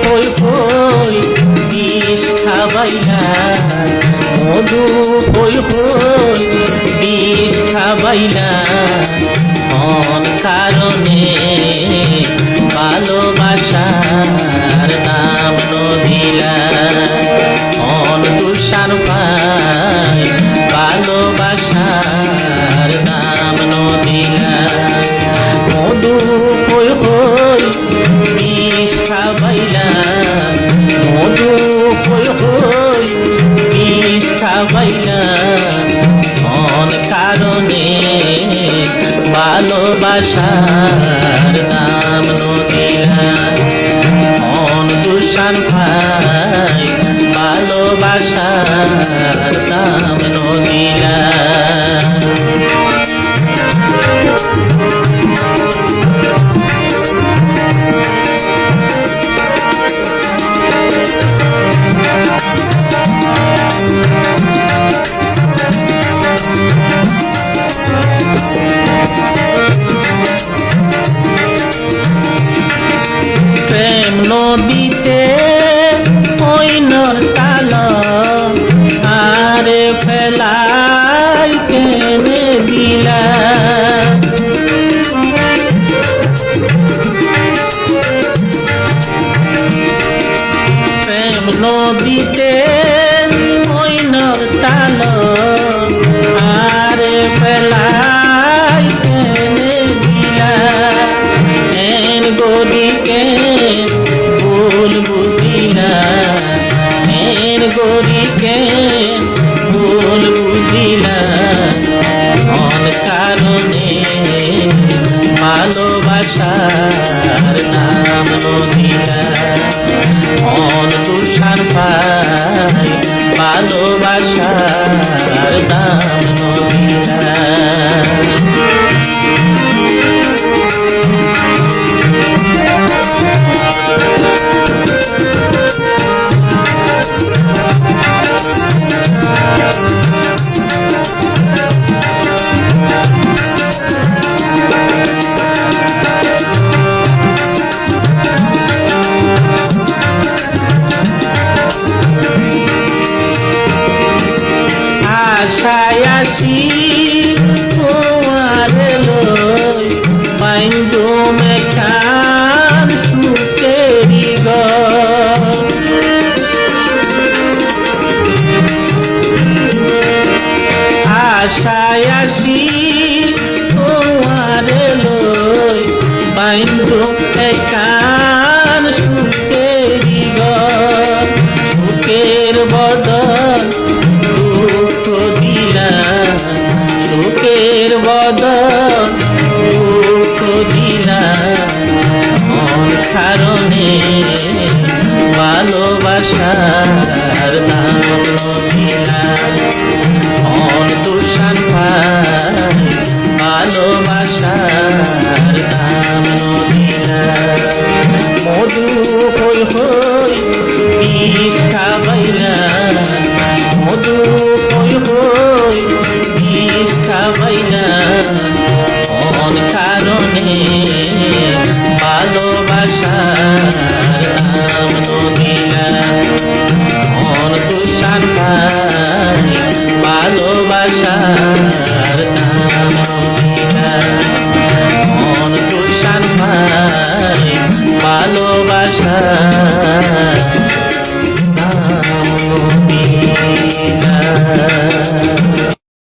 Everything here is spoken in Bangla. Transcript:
হই হই বিষ খাবাইলা, মধু হই হই বিষ খাবাইলা, কোন কারণে ভালোবাসার নাম নদিলা, কোন দুষার পায় ভালোবাসার নাম নদিলা। মধু হই হই বিষ খাবাইলা, মধু হই হই বিষ খাবাইলা, কোন কারণে ভালোবাসার নাম নদিলা, কোন দুষার ভাই ভালোবাসার নাম নদিলা। প্রেম নদীতে ওইনর টাল আরে ফেলাই কেনে দিলা, প্রেম নদীতে ওইনর টাল আরে ফেলাই কেনে দিলা, এন গদিকে ভুল বুঝিলা, এর গরিকে ভুল বুঝিলা, কোন কারণে ভালোবাসার নাম নদিলা, কোন তুষার পায় ভালোবাসার নাম নদিলা। আশায় আসি তোমার লই বাইন্দু মেখান সুকেরি ঘর, আশায় আসি তোমার লই বাইন্দু মেখান সুকেরি ঘর, সুখের বদল সুখের বদল দুঃখ দিলা, কোন কারণে ভালোবাসার নাম নদিলা, কোন তুষার পায় ভালোবাসার নাম নদিলা। মধু হই হই